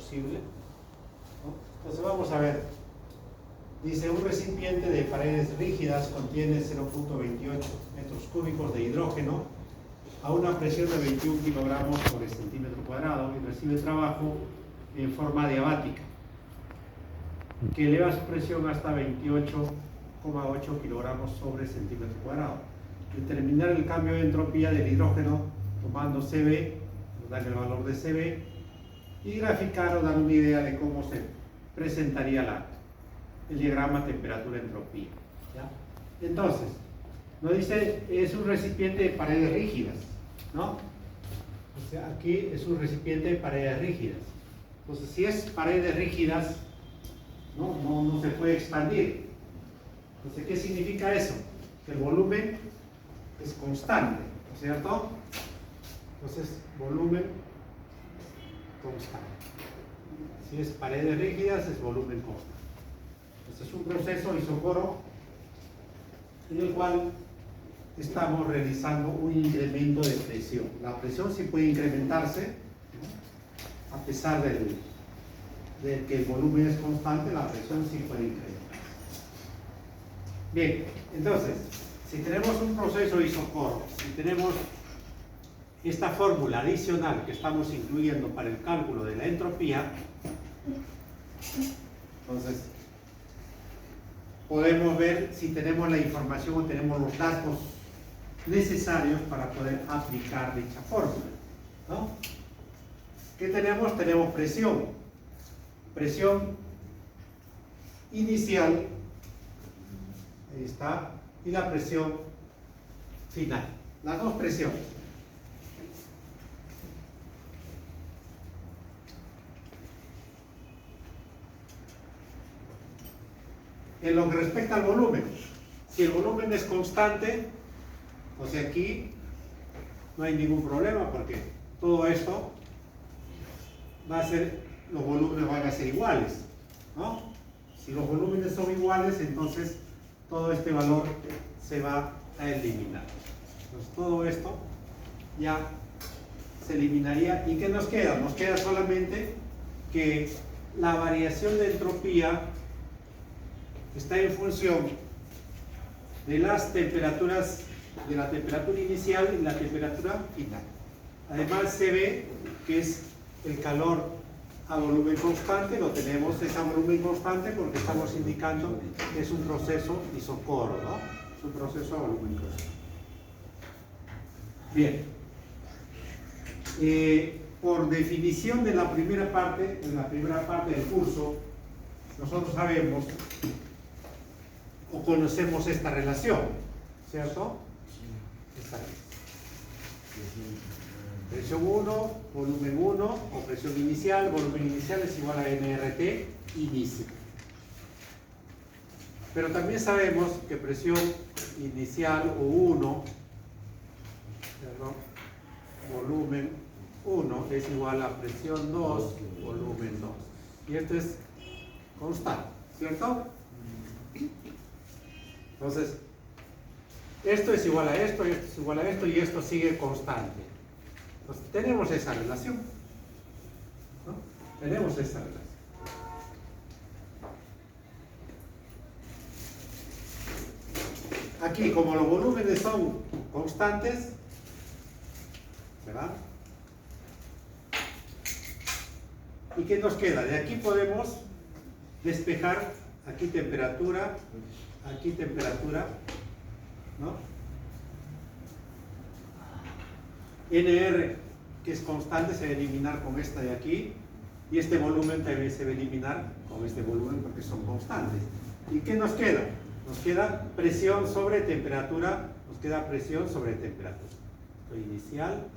posible, ¿no? Entonces vamos a ver. Dice, un recipiente de paredes rígidas contiene 0.28 metros cúbicos de hidrógeno a una presión de 21 kilogramos por centímetro cuadrado y recibe trabajo en forma adiabática, que eleva su presión hasta 28,8 kilogramos sobre centímetro cuadrado. Determinar el cambio de entropía del hidrógeno tomando CB, nos dan el valor de CB, y graficar o dar una idea de cómo se presentaría el diagrama temperatura-entropía. Entonces, nos dice, es un recipiente de paredes rígidas, ¿no? O sea, aquí es un recipiente de paredes rígidas. Entonces, si es paredes rígidas, no se puede expandir. Entonces, ¿qué significa eso? Que el volumen es constante, ¿no es cierto? Entonces, volumen constante. Si es paredes rígidas, es volumen constante. Este es un proceso isocoro en el cual estamos realizando un incremento de presión. La presión sí puede incrementarse, ¿no? A pesar de que el volumen es constante, la presión sí puede incrementarse. Bien, entonces, si tenemos un proceso isocoro, si tenemos esta fórmula adicional que estamos incluyendo para el cálculo de la entropía, entonces podemos ver si tenemos la información o tenemos los datos necesarios para poder aplicar dicha fórmula, ¿no? ¿Qué tenemos? Tenemos presión. Presión inicial, ahí está, y la presión final. Las dos presiones. En lo que respecta al volumen, si el volumen es constante, o sea, aquí no hay ningún problema porque todo esto va a ser, los volúmenes van a ser iguales, ¿no? Si los volúmenes son iguales, entonces todo este valor se va a eliminar. Entonces todo esto ya se eliminaría. ¿Y qué nos queda? Nos queda solamente que la variación de entropía está en función de las temperaturas, de la temperatura inicial y la temperatura final. Además se ve que es el calor a volumen constante, lo tenemos es a volumen constante porque estamos indicando que es un proceso isocoro, ¿no? Es un proceso a volumen constante. Bien. Por definición de la primera parte, en la primera parte del curso, nosotros sabemos o conocemos esta relación, ¿cierto? Esta es. Presión 1, volumen 1, o presión inicial, volumen inicial es igual a nRT inicio. Pero también sabemos que presión inicial o 1, perdón, volumen 1 es igual a presión 2, volumen 2. Y esto es constante, ¿cierto? Entonces, esto es igual a esto, y esto es igual a esto, y esto sigue constante. Entonces, tenemos esa relación, ¿no? Tenemos esa relación. Aquí, como los volúmenes son constantes, ¿verdad? ¿Y qué nos queda? De aquí podemos despejar aquí temperatura, ¿no? NR, que es constante, se va a eliminar con esta de aquí, y este volumen también se va a eliminar con este volumen porque son constantes. ¿Y qué nos queda? Nos queda presión sobre temperatura, nos queda presión sobre temperatura. Esto inicial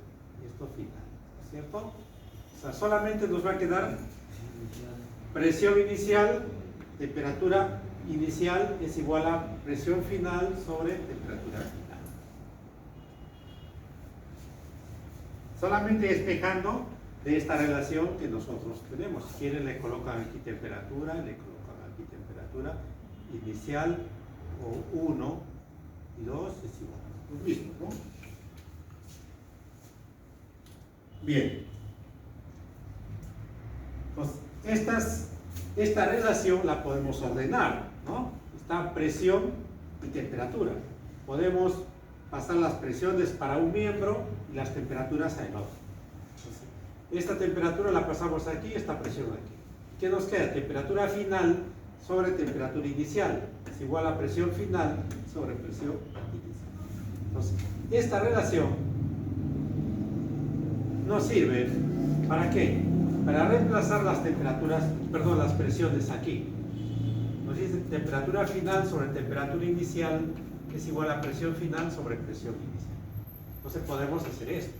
y esto final, ¿cierto? O sea, solamente nos va a quedar presión inicial, temperatura inicial es igual a presión final sobre temperatura final. Solamente despejando de esta relación que nosotros tenemos. Si quieren le colocan aquí temperatura, le colocan aquí temperatura inicial o 1 y 2 es igual a lo mismo, ¿no? Bien. Entonces, esta relación la podemos ordenar, ¿no? Está presión y temperatura. Podemos pasar las presiones para un miembro y las temperaturas al otro. Entonces, esta temperatura la pasamos aquí, esta presión aquí. ¿Qué nos queda? Temperatura final sobre temperatura inicial. Es igual a presión final sobre presión inicial. Entonces, esta relación nos sirve ¿para qué? Para reemplazar las temperaturas, perdón, las presiones aquí. Nos dice temperatura final sobre temperatura inicial es igual a presión final sobre presión inicial. Entonces podemos hacer esto,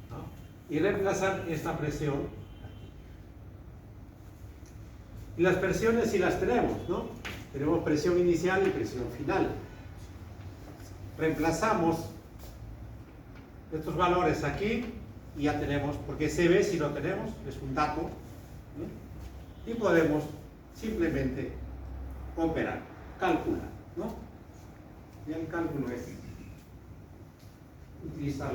¿no? Y reemplazar esta presión aquí. Y las presiones sí las tenemos, ¿no? Tenemos presión inicial y presión final. Reemplazamos estos valores aquí y ya tenemos, porque CB si lo tenemos, es un dato, ¿no? Y podemos simplemente operar, calcular, ¿no? Y el cálculo es utilizar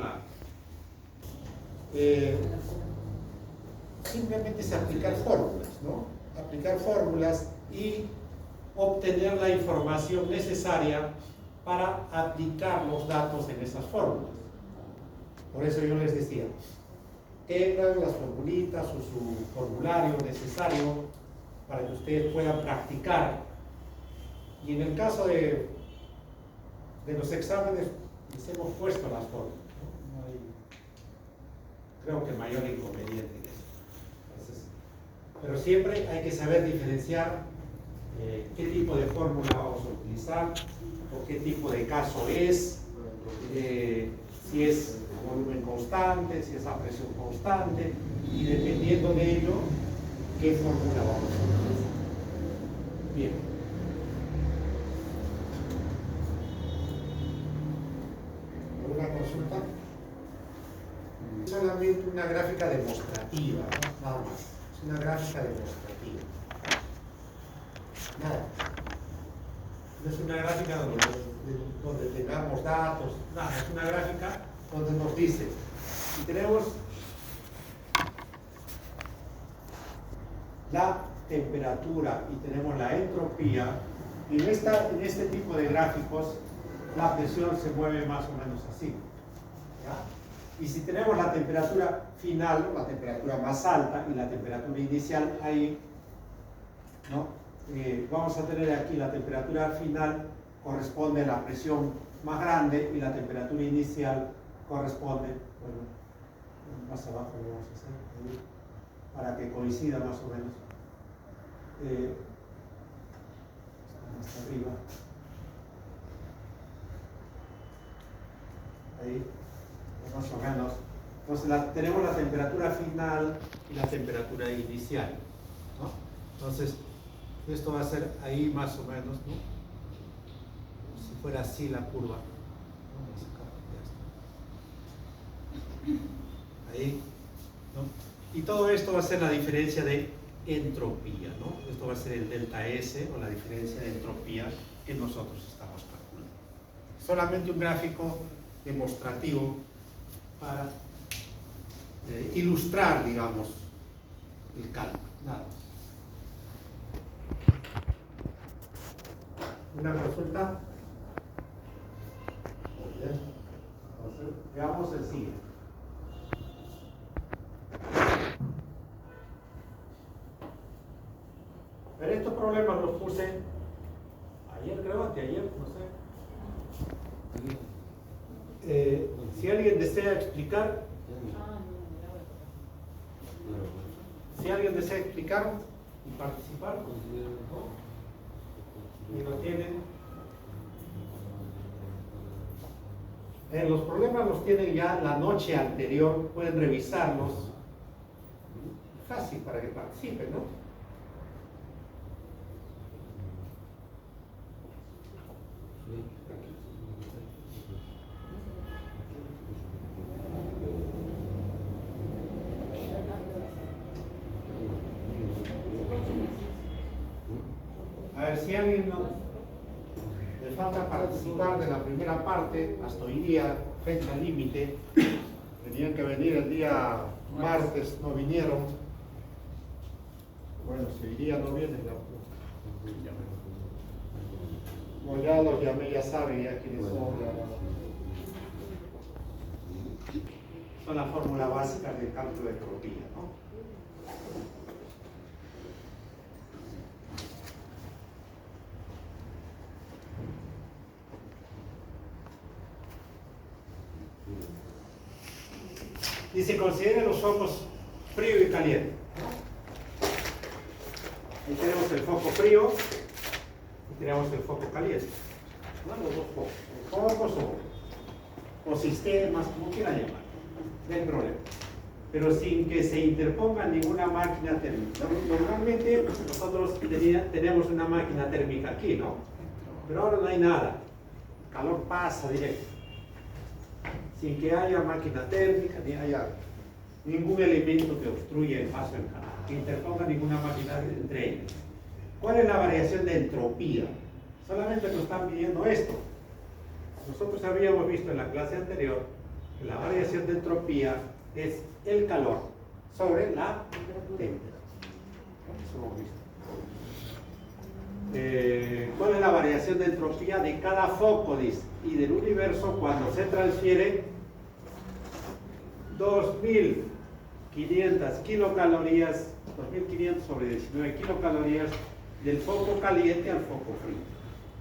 simplemente es aplicar fórmulas, ¿no? Aplicar fórmulas y obtener la información necesaria para aplicar los datos en esas fórmulas. Por eso yo les decía, tengan las formulitas o su formulario necesario para que ustedes puedan practicar. Y en el caso de los exámenes, les hemos puesto las fórmulas, ¿no? No hay, creo que mayor inconveniente en eso. Entonces, pero siempre hay que saber diferenciar qué tipo de fórmula vamos a utilizar o qué tipo de caso es, si es volumen constante, si es a presión constante, y dependiendo de ello, qué fórmula vamos a utilizar. Bien. ¿Alguna consulta? Solamente una gráfica demostrativa, ¿no? Nada más. Es una gráfica demostrativa. Nada. No es una gráfica donde tengamos datos, nada, es una gráfica donde nos dice, si tenemos la temperatura y tenemos la entropía, y en este tipo de gráficos la presión se mueve más o menos así, ¿ya? Y si tenemos la temperatura final, la temperatura más alta, y la temperatura inicial, ahí, ¿no? Vamos a tener aquí la temperatura final corresponde a la presión más grande y la temperatura inicial corresponde, bueno, más abajo lo vamos a hacer, ahí, para que coincida más o menos. Hasta arriba. Ahí, más o menos. Entonces tenemos la temperatura final y la temperatura inicial, ¿no? Entonces, esto va a ser ahí más o menos, ¿no? Si fuera así la curva. Ahí, ¿no? Y todo esto va a ser la diferencia de entropía, ¿no? Esto va a ser el delta S o la diferencia de entropía que nosotros estamos calculando. Solamente un gráfico demostrativo para ilustrar, digamos, el cálculo. Nada más. ¿Una consulta? Bien. Entonces, veamos el siguiente. Pero estos problemas los puse ayer, creo, anteayer, no sé. Si alguien desea explicar, y participar, y lo tienen. Los problemas los tienen ya la noche anterior, pueden revisarlos. Fácil para que participen, ¿no? A ver, si a alguien le falta participar de la primera parte, hasta hoy día, fecha límite, Tenían que venir el día martes, no vinieron. Bueno, si hoy día no vienen, ya. Bueno, ya los llamé, ya saben ya quiénes son. Son la fórmula básica del cálculo de entropía, ¿no? Dice, considere los focos frío y caliente. Ahí tenemos el foco frío y tenemos el foco caliente. ¿No? Los dos focos. Focos o sistemas, como quieran llamar. No hay problema. Pero sin que se interponga ninguna máquina térmica. Normalmente nosotros tenemos una máquina térmica aquí, ¿no? Pero ahora no hay nada. El calor pasa directo. Sin que haya máquina térmica, ni haya ningún elemento que obstruya el paso del calor, que interponga ninguna máquina entre ellos. ¿Cuál es la variación de entropía? Solamente nos están pidiendo esto. Nosotros habíamos visto en la clase anterior que la variación de entropía es el calor sobre la temperatura. Eso hemos visto. ¿Cuál es la variación de entropía de cada foco, dice? Y del universo cuando se transfiere 2500 kilocalorías, 2500 sobre 19 kilocalorías del foco caliente al foco frío.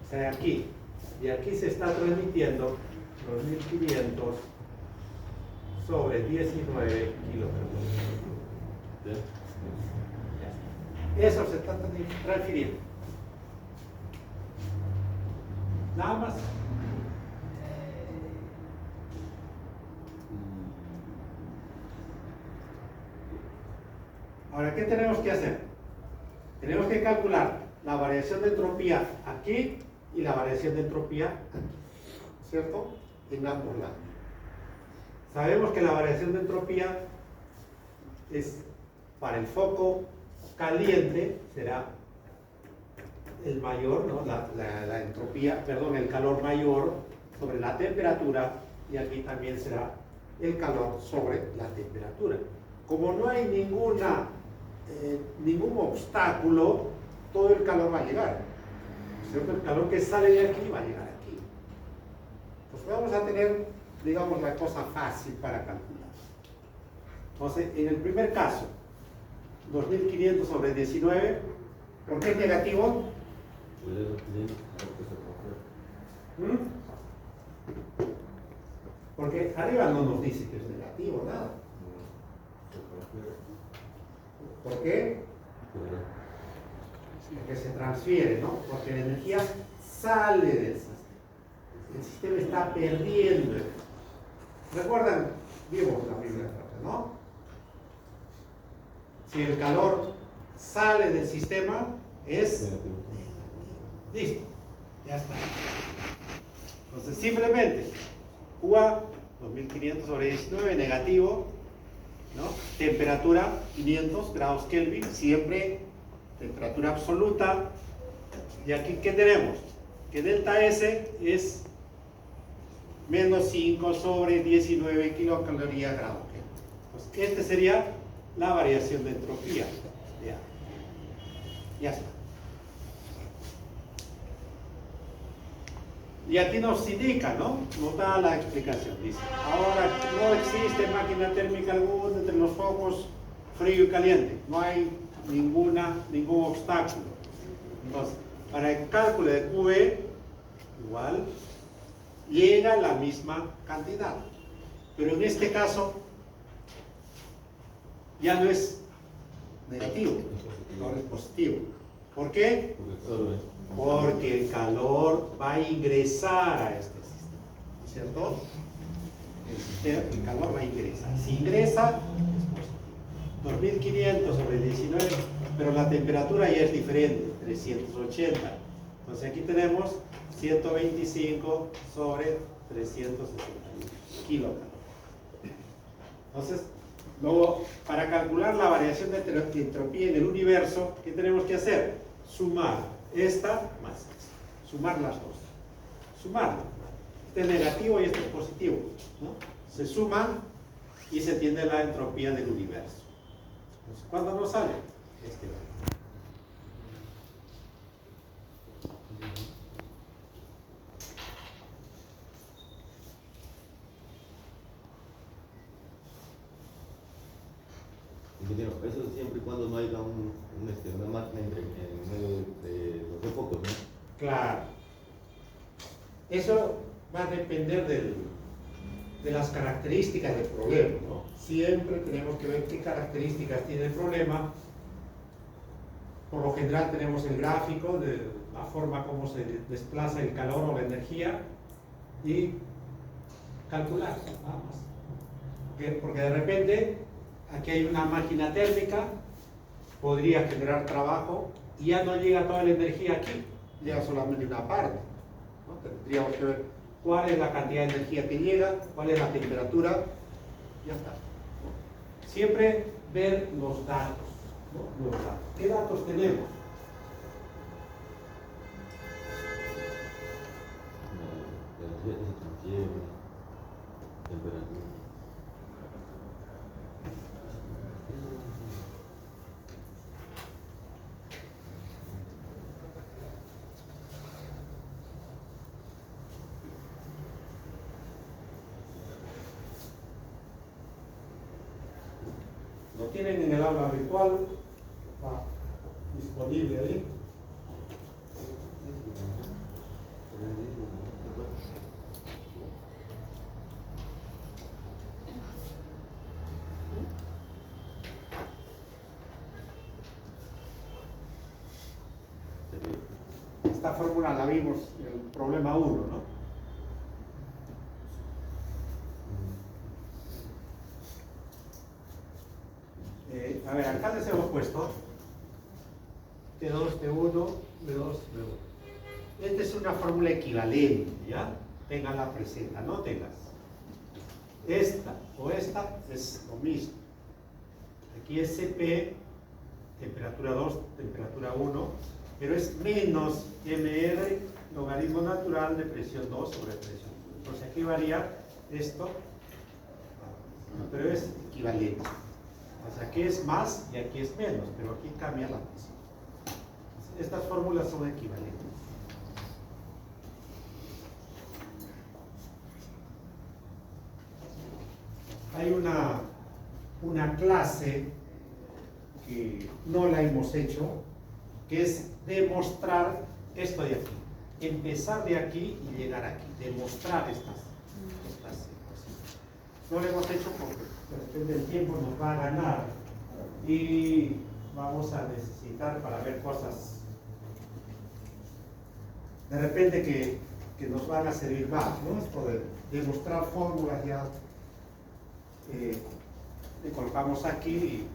O sea, aquí. Y aquí se está transmitiendo 2500 sobre 19 kilocalorías. Eso se está transfiriendo. Nada más. Ahora, ¿qué tenemos que hacer? Tenemos que calcular la variación de entropía aquí y la variación de entropía aquí, ¿cierto? En ambos lados. Sabemos que la variación de entropía es para el foco caliente, será el mayor, ¿no? la entropía, perdón, el calor mayor sobre la temperatura, y aquí también será el calor sobre la temperatura. Como no hay ningún obstáculo, todo el calor va a llegar, ¿cierto? El calor que sale de aquí va a llegar aquí. Pues vamos a tener, digamos, la cosa fácil para calcular. Entonces, en el primer caso, 2500 sobre 19, ¿por qué es negativo? Porque arriba no nos dice que es negativo, nada. ¿Por qué? Porque se transfiere, ¿no? Porque la energía sale del sistema. El sistema está perdiendo. ¿Recuerdan? Vimos la primera parte, ¿no? Si el calor sale del sistema, es listo, ya está. Entonces simplemente QA 2500 sobre 19 negativo, ¿no? Temperatura 500 grados Kelvin, siempre temperatura absoluta. Y aquí, ¿qué tenemos? Que delta S es menos 5 sobre 19 kilocalorías grado Kelvin. Pues este sería la variación de entropía. Ya está. Y aquí nos indica, ¿no? Nos da la explicación. Dice, ahora no existe máquina térmica alguna entre los focos frío y caliente. No hay ningún obstáculo. Entonces, para el cálculo de QE, igual, llega la misma cantidad. Pero en este caso, ya no es negativo, ahora es positivo. ¿Por qué? Porque el calor va a ingresar a este sistema, ¿cierto? El calor va a ingresar. Si ingresa, es positivo. 2500 sobre 19, pero la temperatura ya es diferente, 380. Entonces aquí tenemos 125 sobre 360 kilocalorías. Entonces, luego, para calcular la variación de entropía en el universo, ¿qué tenemos que hacer? Sumar esta más esta. Sumar las dos. Sumar. Este es negativo y este es positivo, ¿no? Se suman y se entiende la entropía del universo. Entonces, ¿cuándo nos sale? Este valor. Eso siempre y cuando no haya una máquina en medio de los dos focos, ¿no? Claro. Eso va a depender de las características del problema, ¿no? Siempre tenemos que ver qué características tiene el problema. Por lo general tenemos el gráfico de la forma como se desplaza el calor o la energía y calcular, nada más. Porque de repente aquí hay una máquina térmica, podría generar trabajo y ya no llega toda la energía aquí, llega solamente una parte, ¿no? Tendríamos que ver cuál es la cantidad de energía que llega, cuál es la temperatura, ya está, ¿no? Siempre ver los datos, ¿no? Los datos. ¿Qué datos tenemos? Temperatura. Lo tienen en el aula virtual, va disponible ahí. Esta fórmula la vimos en el problema 1, ¿no? A ver, acá les hemos puesto T2, T1, B2, B1. Esta es una fórmula equivalente, ¿ya? Ténganla presente, anótenlas. Esta o esta es lo mismo. Aquí es CP, temperatura 2, temperatura 1, pero es menos MR, logaritmo natural de presión 2 sobre presión 1. Entonces aquí varía esto, pero es equivalente. O sea, aquí es más y aquí es menos, pero aquí cambia la presión. Estas fórmulas son equivalentes. Hay una clase que no la hemos hecho, que es demostrar esto de aquí. Empezar de aquí y llegar aquí. Demostrar estas cosas. No lo hemos hecho porque de repente el tiempo nos va a ganar y vamos a necesitar para ver cosas de repente que nos van a servir más, ¿no? Es poder demostrar fórmulas ya. Le colocamos aquí y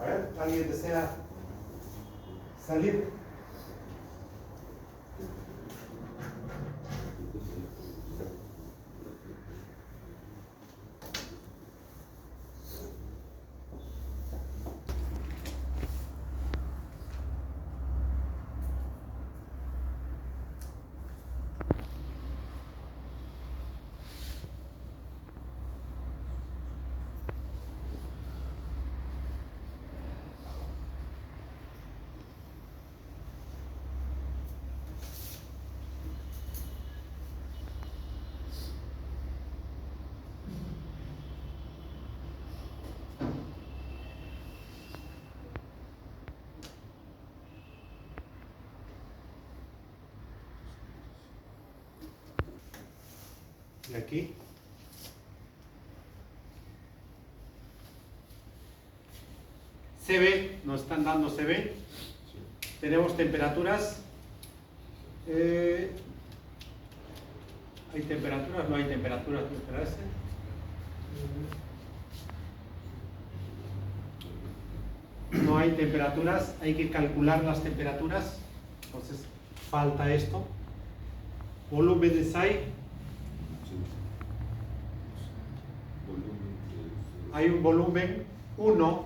a ver, ¿alguien desea salir? Y aquí CB, nos están dando CB. Tenemos temperaturas. ¿Hay temperaturas? No hay temperaturas. No hay temperaturas, hay que calcular las temperaturas. Entonces falta esto. Volúmenes hay. Hay un volumen 1, ¿no?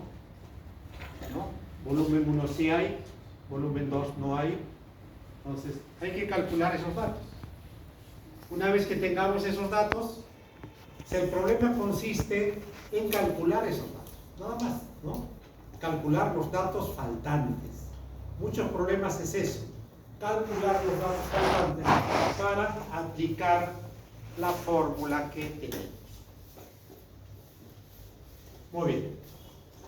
volumen 1 sí hay, volumen 2 no hay. Entonces hay que calcular esos datos. Una vez que tengamos esos datos, el problema consiste en calcular esos datos, nada más, ¿no? Calcular los datos faltantes. Muchos problemas es eso, calcular los datos faltantes para aplicar la fórmula que tenemos. Muy bien.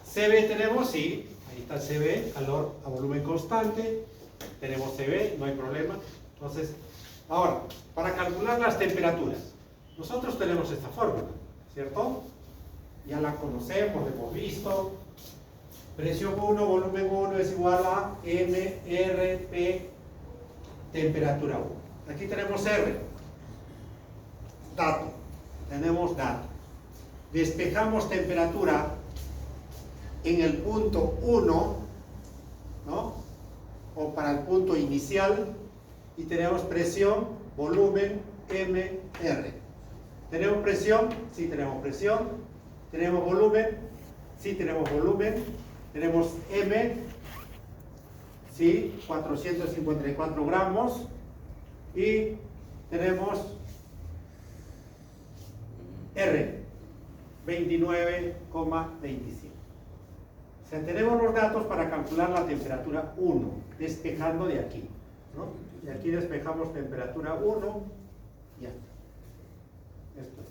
CB tenemos, sí, ahí está CB, calor a volumen constante. Tenemos CB, no hay problema. Entonces, ahora, para calcular las temperaturas, nosotros tenemos esta fórmula, ¿cierto? Ya la conocemos, la hemos visto. Presión 1, volumen 1 es igual a MRP, temperatura 1. Aquí tenemos R, dato, tenemos dato. Despejamos temperatura en el punto 1, ¿no? O para el punto inicial, y tenemos presión, volumen, MR. ¿Tenemos presión? Sí, tenemos presión. ¿Tenemos volumen? Sí, tenemos volumen. Tenemos M, sí, 454 gramos. Y tenemos R, 29,25. O sea, tenemos los datos para calcular la temperatura 1, despejando de aquí, ¿no? Y aquí despejamos temperatura 1, ya. Esto es.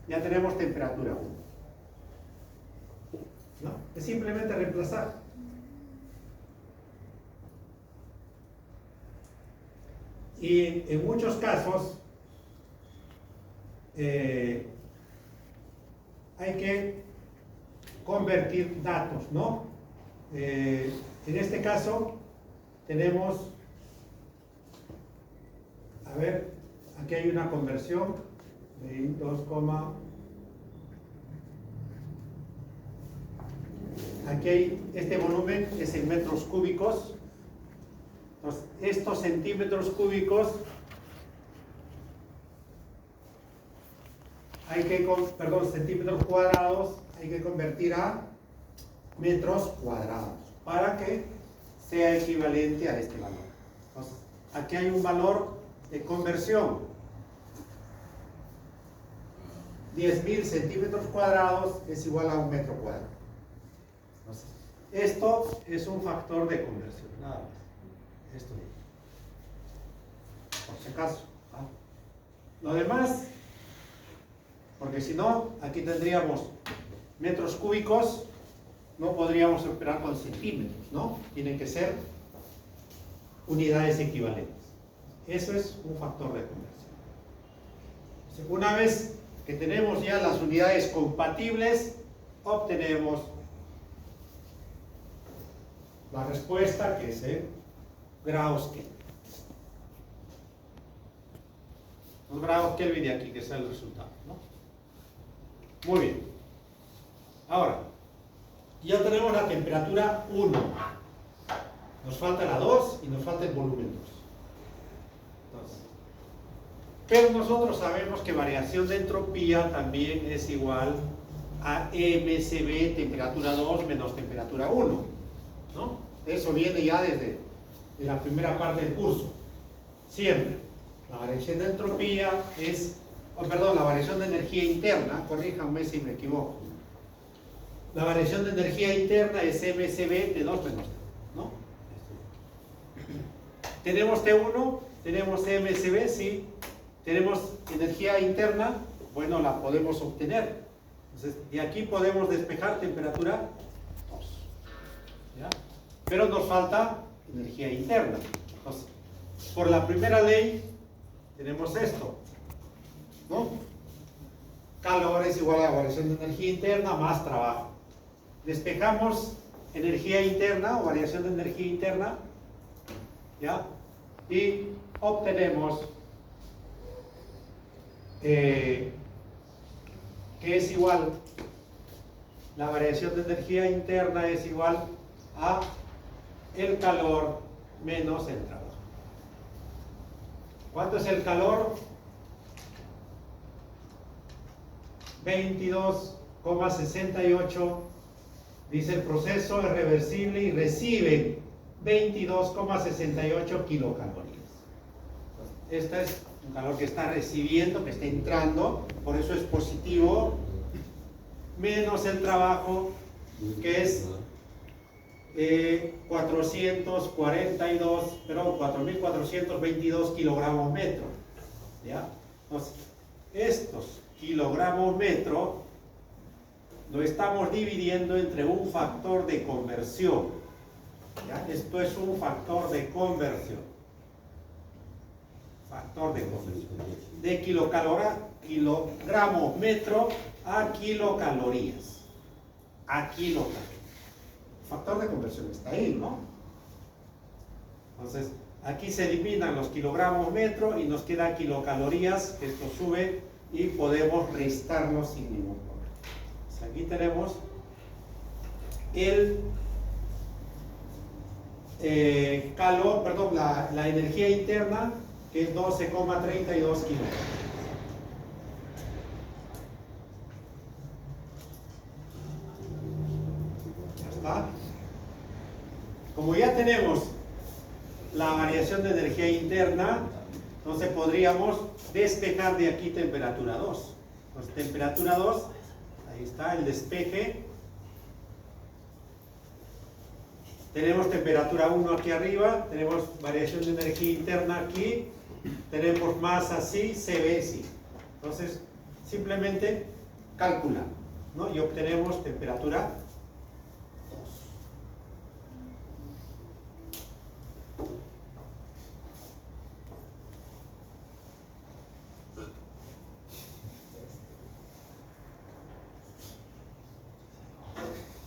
Ya tenemos temperatura 1. ¿No? Es simplemente reemplazar. Y en muchos casos hay que convertir datos, ¿no? En este caso tenemos, a ver, aquí hay una conversión de 2, aquí hay, este volumen es en metros cúbicos. Entonces, estos centímetros cúbicos hay que, perdón, centímetros cuadrados hay que convertir a metros cuadrados para que sea equivalente a este valor. Entonces, aquí hay un valor de conversión. 10.000 centímetros cuadrados es igual a un metro cuadrado. Entonces, esto es un factor de conversión, nada más. Esto por si acaso, ¿no? Lo demás, porque si no, aquí tendríamos metros cúbicos, no podríamos operar con centímetros, ¿no? Tienen que ser unidades equivalentes. Eso es un factor de conversión. Una vez que tenemos ya las unidades compatibles, obtenemos la respuesta, que es en grados Kelvin. Los grados Kelvin de aquí, que es el resultado, ¿no? Muy bien. Ahora, ya tenemos la temperatura 1. Nos falta la 2 y nos falta el volumen 2. Entonces, pero nosotros sabemos que variación de entropía también es igual a MCB, temperatura 2 menos temperatura 1, ¿no? Eso viene ya desde la primera parte del curso. Siempre. La variación de entropía es, la variación de energía interna, corríjanme si me equivoco. La variación de energía interna es MCB de 2 menos T, ¿no? Tenemos T1, tenemos MCB, sí. Tenemos energía interna, bueno, la podemos obtener. Entonces, de aquí podemos despejar temperatura 2. ¿Ya? Pero nos falta energía interna. Entonces, por la primera ley, tenemos esto, ¿no? Calor es igual a la variación de energía interna más trabajo. Despejamos energía interna o variación de energía interna, ¿ya? Y obtenemos que es igual, la variación de energía interna es igual a el calor menos el trabajo. ¿Cuánto es el calor? 22,68 Dice el proceso es reversible y recibe 22,68 kilocalorías. Este es un calor que está recibiendo, que está entrando, por eso es positivo, menos el trabajo que es 4.422 kilogramos metro. ¿Ya? Entonces, estos kilogramos metro lo estamos dividiendo entre un factor de conversión. ¿Ya? Esto es un factor de conversión. Factor de conversión. De kilogramos metro a kilocalorías. A kilocalorías. Factor de conversión está ahí, ¿no? Entonces, aquí se eliminan los kilogramos metro y nos queda kilocalorías, que esto sube y podemos restarlos sin ningún problema. Entonces, aquí tenemos el calor, perdón, la energía interna, que es 12,32 kilos. Ya está. Como ya tenemos la variación de energía interna, entonces podríamos despejar de aquí temperatura 2. Entonces, temperatura 2, ahí está el despeje. Tenemos temperatura 1 aquí arriba, tenemos variación de energía interna aquí, tenemos masa así, CB sí. Entonces, simplemente calculamos, ¿no? Y obtenemos temperatura 2.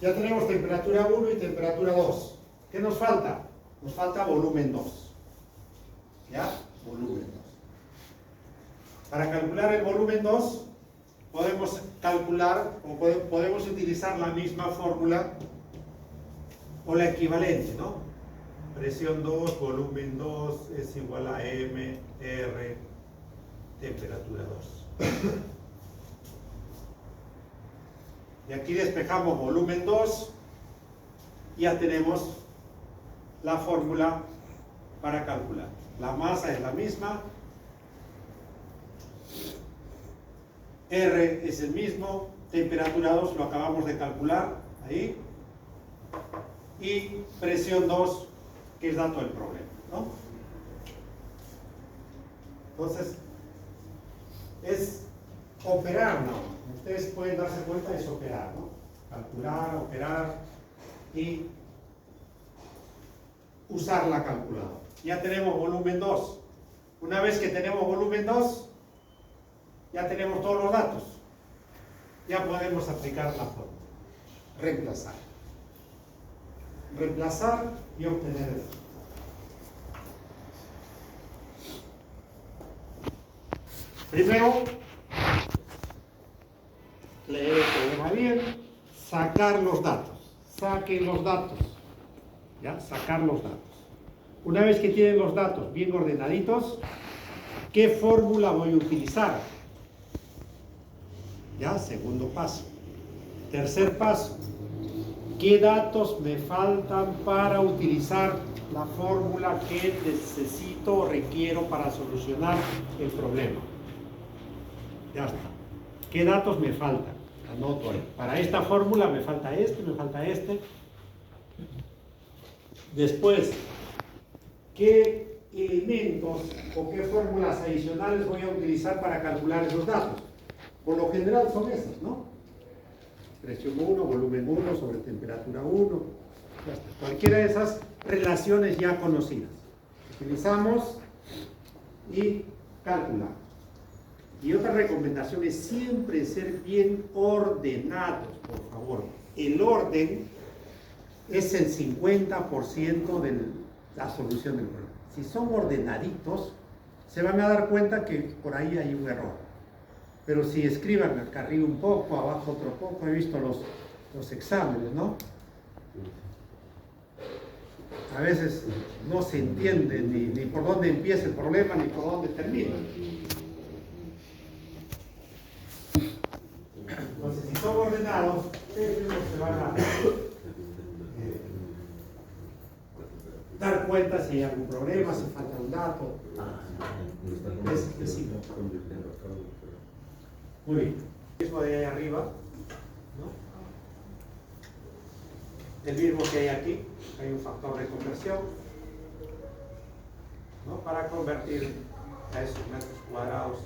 Ya tenemos temperatura 1 y temperatura 2. ¿Qué nos falta? Nos falta volumen 2. ¿Ya? Volumen 2. Para calcular el volumen 2, podemos calcular o podemos utilizar la misma fórmula o la equivalente, ¿no? Presión 2, volumen 2 es igual a M, R, temperatura 2. Y aquí despejamos volumen 2, ya tenemos la fórmula para calcular. La masa es la misma, R es el mismo, temperatura 2 lo acabamos de calcular, ahí, y presión 2, que es dato del problema, ¿no? Entonces, es operar, ¿no? Ustedes pueden darse cuenta, es operar, ¿no? Calcular, operar y usar la calculadora. Ya tenemos volumen 2. Una vez que tenemos volumen 2, ya tenemos todos los datos. Ya podemos aplicar la fórmula. Reemplazar. Reemplazar y obtener el dato. Primero, leer el problema bien, sacar los datos. Saquen los datos. ¿Ya? Sacar los datos. Una vez que tienen los datos bien ordenaditos, ¿qué fórmula voy a utilizar? ¿Ya? Segundo paso. Tercer paso. ¿Qué datos me faltan para utilizar la fórmula que necesito o requiero para solucionar el problema? Ya está. ¿Qué datos me faltan? Anoto ahí. Para esta fórmula me falta este, me falta este. Después, ¿qué elementos o qué fórmulas adicionales voy a utilizar para calcular esos datos? Por lo general son esas, ¿no? Presión 1, volumen 1 sobre temperatura 1. Ya está. Cualquiera de esas relaciones ya conocidas. Utilizamos y calculamos. Y otra recomendación es siempre ser bien ordenados, por favor. El orden es el 50% de la solución del problema. Si son ordenaditos, se van a dar cuenta que por ahí hay un error. Pero si escriban acá arriba un poco, abajo otro poco, he visto los exámenes, ¿no? A veces no se entiende ni por dónde empieza el problema ni por dónde termina. Entonces, si son ordenados, ustedes mismos se van a dar cuenta si hay algún problema, si falta un dato. Es simple. Muy bien. Mismo de ahí arriba, ¿no? El mismo que hay aquí, hay un factor de conversión, ¿no? Para convertir a esos metros cuadrados.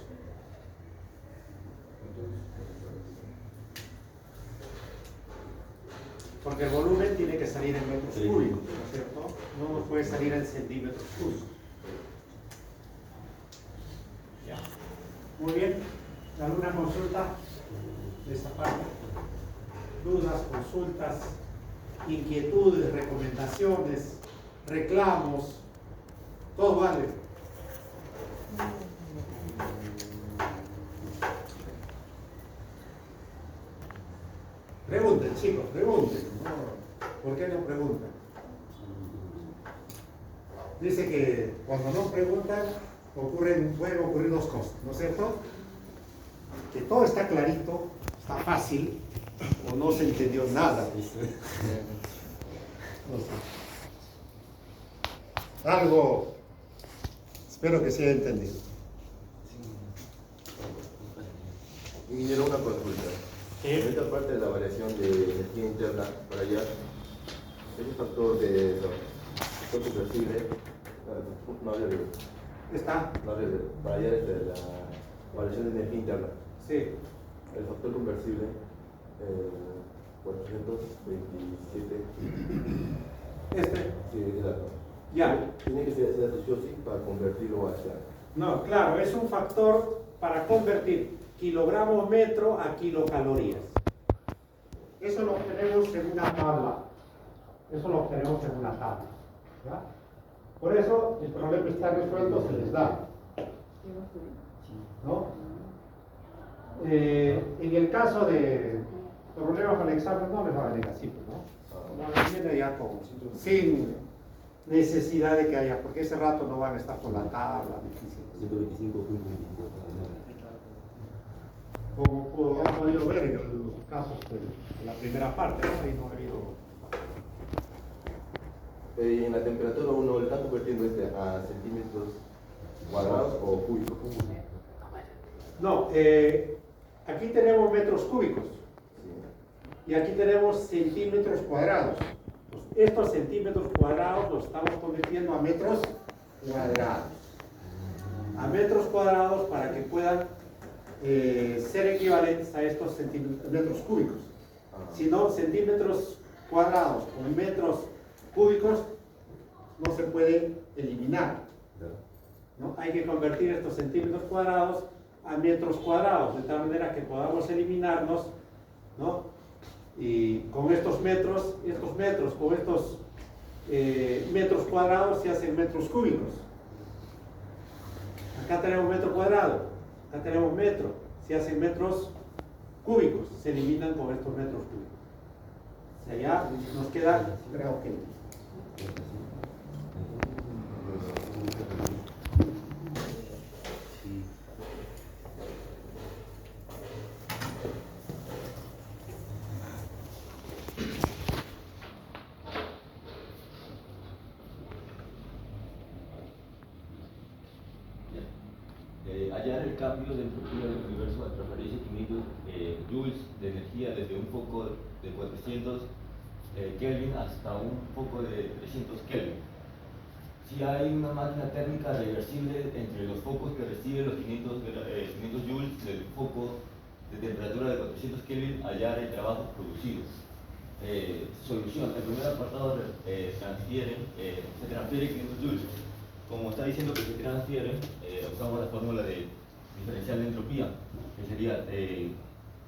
Porque el volumen tiene que salir en metros cúbicos, ¿no es cierto? No puede salir en centímetros cúbicos. Ya. Muy bien. ¿Alguna consulta de esta parte? ¿Dudas, consultas, inquietudes, recomendaciones, reclamos? Todo vale. Pregunten, chicos, pregunten. ¿Por qué no preguntan? Dice que cuando no preguntan pueden ocurrir dos cosas, ¿no es cierto? Que todo está clarito, está fácil, o no se entendió nada. No sé. Algo, espero que se haya entendido. Ingeniero, una consulta. En esta parte de la variación de energía interna para allá, ese factor de factor conversible, no había de, ¿Está? no había de, para allá es de la variación de energía interna. Sí. El factor conversible, 427. Sí, ese dato. Ya. Tiene que ser ese dato sí o sí para convertirlo hacia. No, claro, es un factor para convertir kilogramos metro a kilocalorías. Eso lo obtenemos en una tabla. ¿Ya? Por eso el problema está resuelto, se les da. ¿No? En el caso de problemas con el examen no les va a venir así, ¿no? No viene ya como sin necesidad de que haya, porque ese rato no van a estar con la tabla difícil. 125.25. Como han podido ver en los casos de la primera parte, ¿no? Ahí no ha habido. En la temperatura uno le está convirtiendo a centímetros cuadrados o cúbicos. No, aquí tenemos metros cúbicos y aquí tenemos centímetros cuadrados. Pues estos centímetros cuadrados los estamos convirtiendo a metros cuadrados. A metros cuadrados para que puedan ser equivalentes a estos metros cúbicos. Si no, centímetros cuadrados con metros cúbicos no se puede eliminar, ¿no? Hay que convertir estos centímetros cuadrados a metros cuadrados, de tal manera que podamos eliminarnos, ¿no? Y con estos metros con estos metros cuadrados se hacen metros cúbicos. Acá tenemos metro cuadrado, acá tenemos metro, se hacen metros cúbicos, se eliminan con estos metros cúbicos. O sea, ya nos queda, creo que. Hallar el cambio de temperatura del universo a transferencia de 500 joules de energía desde un foco de 400 Kelvin hasta un foco de 300 Kelvin. Si hay una máquina térmica reversible entre los focos que reciben los 500 joules del foco de temperatura de 400 Kelvin, hallar el trabajo producido. Solución. El primer apartado se transfiere 500 joules. Como está diciendo que se transfiere, usamos la fórmula de diferencial de entropía, que sería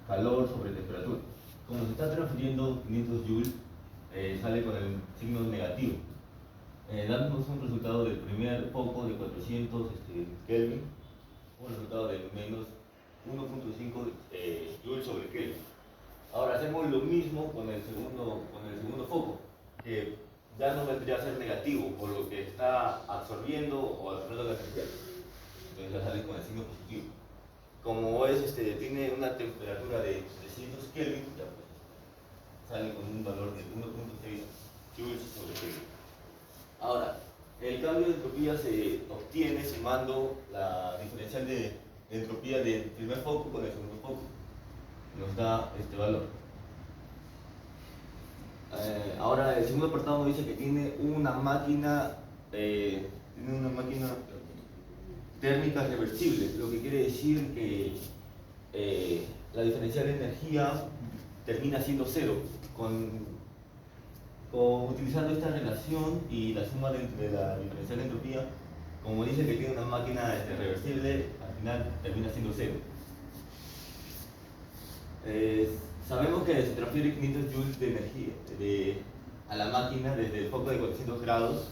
calor sobre temperatura. Como se está transfiriendo 500 joules, sale con el signo negativo. Dándonos un resultado del primer foco de 400 Kelvin, un resultado de menos 1.5 joules sobre Kelvin. Ahora hacemos lo mismo con el segundo foco, que ya no vendría a ser negativo, por lo que está absorbiendo o absorbiendo la energía. Entonces ya sale con el signo positivo. Como tiene una temperatura de 300 Kelvin, ya pues, sale con un valor de 1.6 joules sobre Kelvin. Ahora, cambio de entropía se obtiene sumando la diferencial de entropía del primer foco con el segundo foco. Nos da este valor. Ahora el segundo apartado nos dice que tiene una máquina térmica reversible, lo que quiere decir que la diferencial de energía termina siendo cero utilizando esta relación y la suma de la diferencial de entropía. Como dice que tiene una máquina reversible, al final termina siendo cero. Sabemos que se transfiere 500 joules de energía a la máquina desde el foco de 400 grados,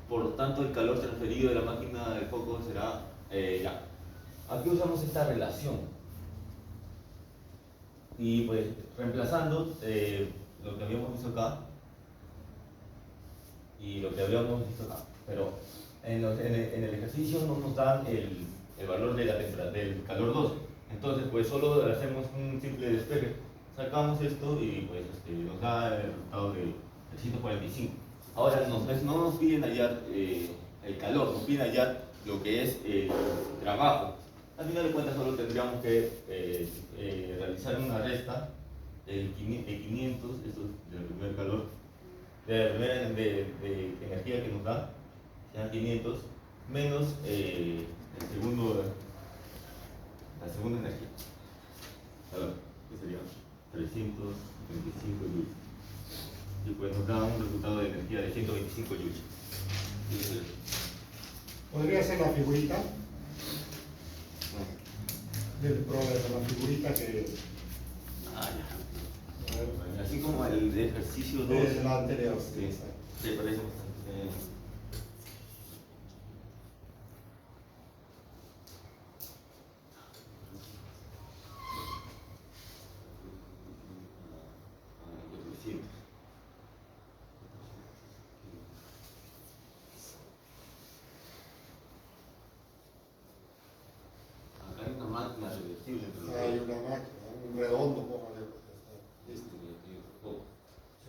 por lo tanto el calor transferido de la máquina del foco será ya. Aquí usamos esta relación y pues reemplazando lo que habíamos visto acá y lo que habíamos visto acá, pero en el ejercicio no nos dan el valor de del calor 12. Entonces pues solo hacemos un simple despeje, sacamos esto y pues nos da el resultado de 145. Ahora no nos piden hallar el calor, nos piden hallar lo que es trabajo. Al final de cuentas solo tendríamos que realizar una resta de 500, esto es del primer calor, de energía que nos da, sean 500, menos la segunda energía. A ver, que sería 325 joules. Y pues nos da un resultado de energía de 125 joules. ¿Podría ser la figurita? Del problema, la figurita que... Ya. Así como el de ejercicio 2. Es la anterior, sí. Sí, parece bastante. Acá hay una máquina reversible. Hay una máquina, un redondo, póngale. Listo.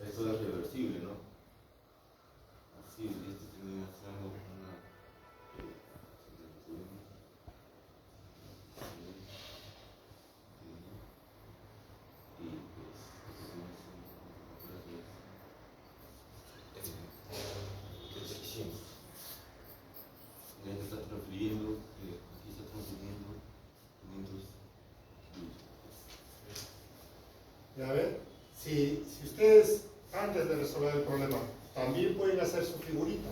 Esto es reversible, ¿no? Así, esto termina siendo una. Está transfiriendo, aquí está transfiriendo 500 joules. Ya ven, si ustedes antes de resolver el problema también pueden hacer su figurita,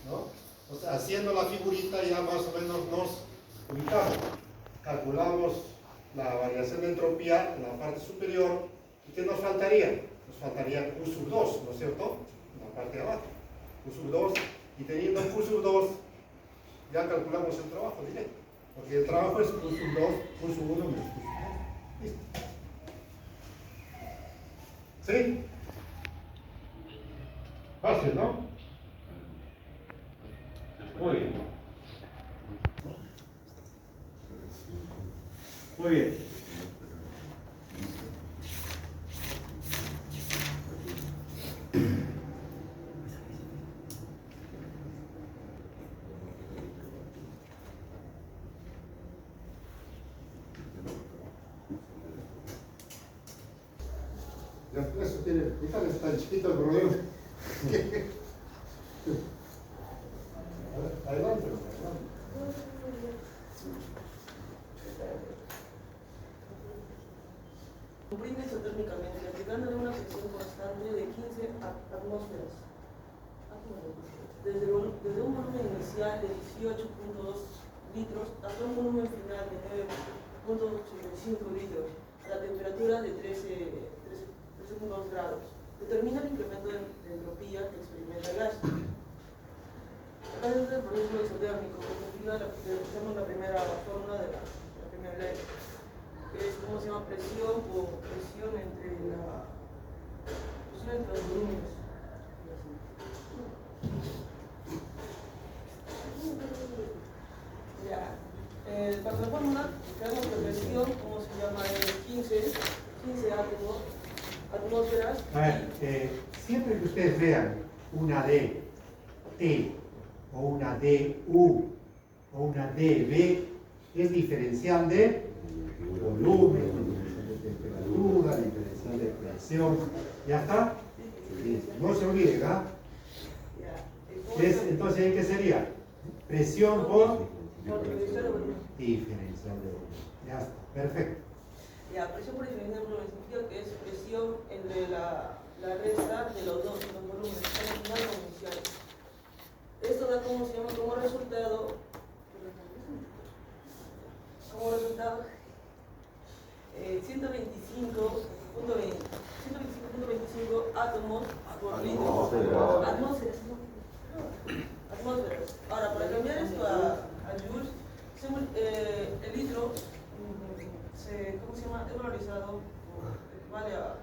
¿no? O sea, haciendo la figurita ya más o menos nos ubicamos, calculamos la variación de entropía en la parte superior. ¿Y qué nos faltaría? Nos faltaría Q sub 2, ¿no es cierto? En la parte de abajo, Q sub 2, y teniendo Q sub 2 ya calculamos el trabajo directo, porque el trabajo es Q sub 2, Q sub 1 menos Q sub 2. Listo. ¿Sí? Fácil, ¿no? Muy bien. Muy bien. Ya, eso tiene, fíjate, está chiquito el problema. Adelante, adelante. Comprime isotérmicamente, aplicándole una presión constante de 15 atmósferas. Desde un volumen inicial de 18.2 litros hasta un volumen final de 9.85 litros a la temperatura de 13.2 grados. Determina el incremento de entropía que experimenta el gas. Acá es el proceso isotérmico, que tenemos la primera fórmula de la primera ley, que es como se llama presión entre los volúmenes. Ya. Para la fórmula, tenemos la presión, como se llama, 15 atmósferas. A ver, siempre que ustedes vean una D, T o una DU o una DB es diferencial de volumen, diferencial de temperatura, diferencial de presión. ¿Ya está? No se olviden, ¿ah? Entonces, ¿qué sería? Presión por diferencial de volumen. Ya está, perfecto. Ya, presión por diferencial de volumen significa que es presión entre la resta de los dos, los volúmenes, tanto final como inicial. Esto da como se llama como resultado 125.25 átomos por litro. Atmósferas. Ahora, para cambiar esto a joules, el litro ¿cómo se llama? Es valorizado, vale a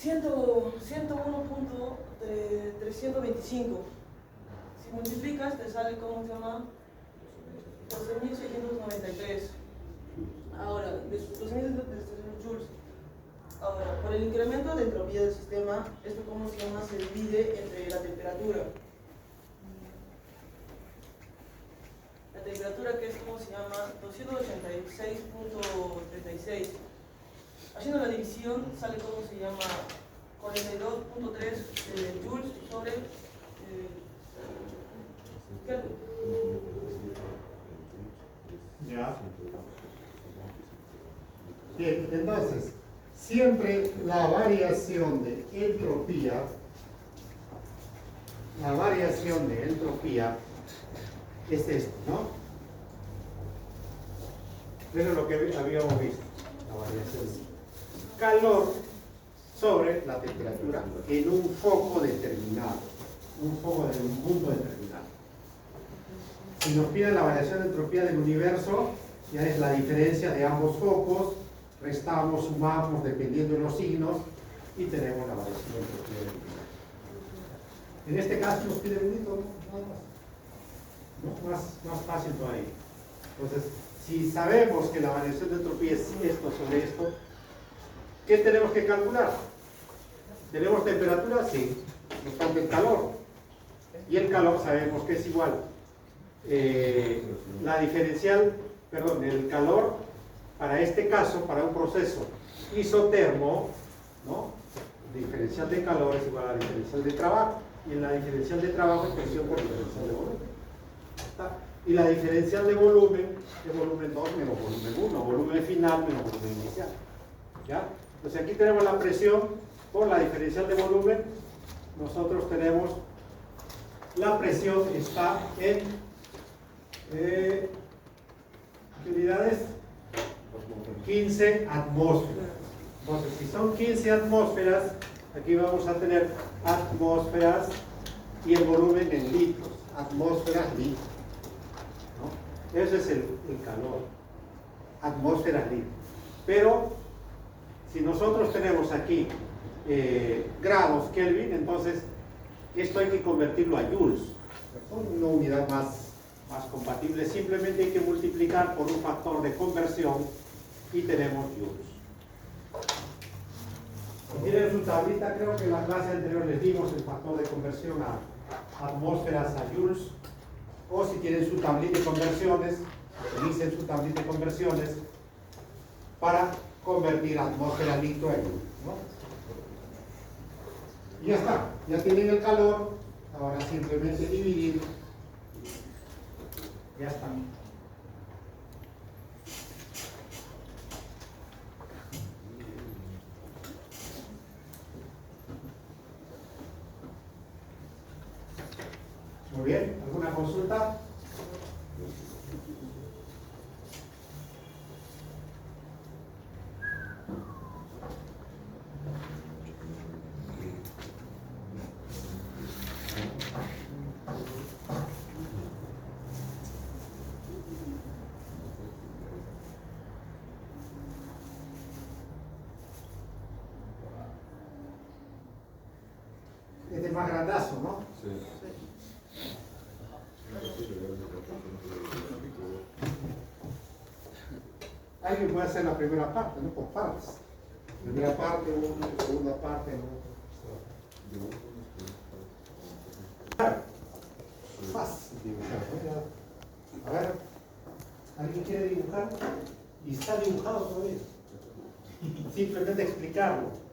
101.325. Si multiplicas, te sale, ¿cómo se llama? 12.693. Ahora, 12.693 joules. Ahora, por el incremento de entropía del sistema, esto, ¿cómo se llama? Se divide entre la temperatura. La temperatura, que es, ¿cómo se llama? 286.36. Haciendo la división, sale, ¿cómo se llama? 42.3 joules sobre Kelvin. Ya. Bien, entonces, siempre la variación de entropía es esto, ¿no? Eso es lo que habíamos visto, la variación. Calor sobre la temperatura en un foco determinado, un foco de un punto determinado. Si nos piden la variación de entropía del universo, ya es la diferencia de ambos focos, restamos, sumamos, dependiendo de los signos, y tenemos la variación de entropía del universo. En este caso nos pide un litro, nada más. ¿No? Más fácil todavía. Entonces, si sabemos que la variación de entropía es esto sobre esto, ¿qué tenemos que calcular? ¿Tenemos temperatura? Sí. Nos falta el calor. Y el calor sabemos que es igual. La diferencial, perdón, el calor para este caso, para un proceso isotermo, ¿no? Diferencial de calor es igual a la diferencial de trabajo. Y en la diferencial de trabajo es presión por diferencial de volumen. ¿Está? Y la diferencial de volumen es volumen 2 menos volumen 1, volumen final menos volumen inicial. ¿Ya? Entonces aquí tenemos la presión por la diferencial de volumen. Nosotros tenemos la presión está en ¿qué unidades? 15 atmósferas. Entonces, si son 15 atmósferas, aquí vamos a tener atmósferas y el volumen en litros. Atmósferas, litros. ¿No? Ese es el calor. Atmósferas, litros. Pero, si nosotros tenemos aquí grados Kelvin, entonces esto hay que convertirlo a joules. Una unidad más compatible. Simplemente hay que multiplicar por un factor de conversión y tenemos joules. Si tienen su tablita, creo que en la clase anterior les dimos el factor de conversión a atmósferas a joules. O si tienen su tablita de conversiones, utilicen su tablita de conversiones para convertir atmósfera litro a joules, ¿no? Y ya está, ya tienen el calor, ahora simplemente dividir, ya está. Muy bien, ¿alguna consulta? Este es más grandazo, ¿no? Sí. Alguien puede hacer la primera parte, ¿no? Por partes. Primera parte, uno, segunda parte, ¿no? está dibujado todavía. Simplemente explicarlo.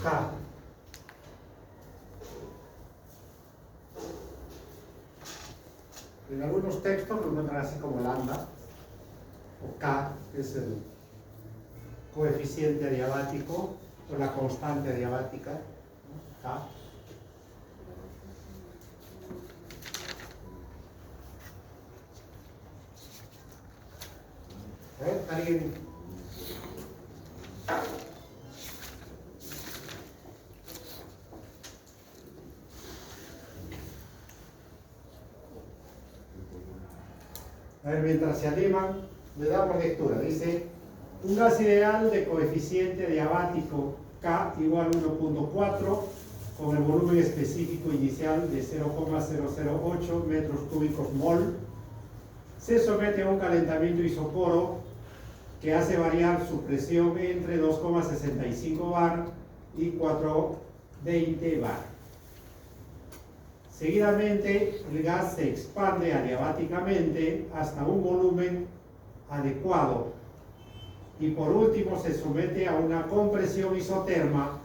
K. En algunos textos lo encuentran así como lambda, o K, que es el coeficiente adiabático, o la constante adiabática, ¿no? K. ¿Alguien? A ver, mientras se animan, le damos lectura. Dice, un gas ideal de coeficiente diabático K igual a 1.4 con el volumen específico inicial de 0,008 metros cúbicos mol, se somete a un calentamiento isocoro que hace variar su presión entre 2,65 bar y 420 bar. Seguidamente, el gas se expande adiabáticamente hasta un volumen adecuado y por último se somete a una compresión isoterma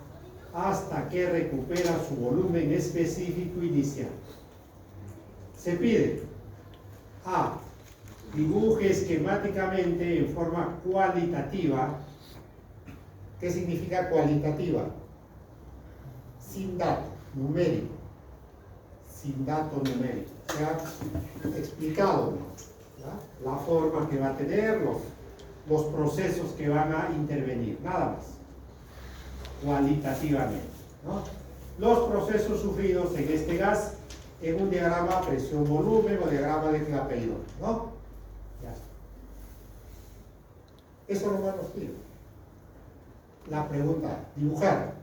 hasta que recupera su volumen específico inicial. Se pide A. Dibuje esquemáticamente en forma cualitativa. ¿Qué significa cualitativa? Sin dato numérico. Sin dato numérico. O sea, explicado, ¿ya? La forma que va a tener, los procesos que van a intervenir, nada más. Cualitativamente, ¿no? Los procesos sufridos en este gas en un diagrama presión-volumen o diagrama de Clapeyron, ¿no? Ya está. Eso no nos pide. La pregunta, dibujar.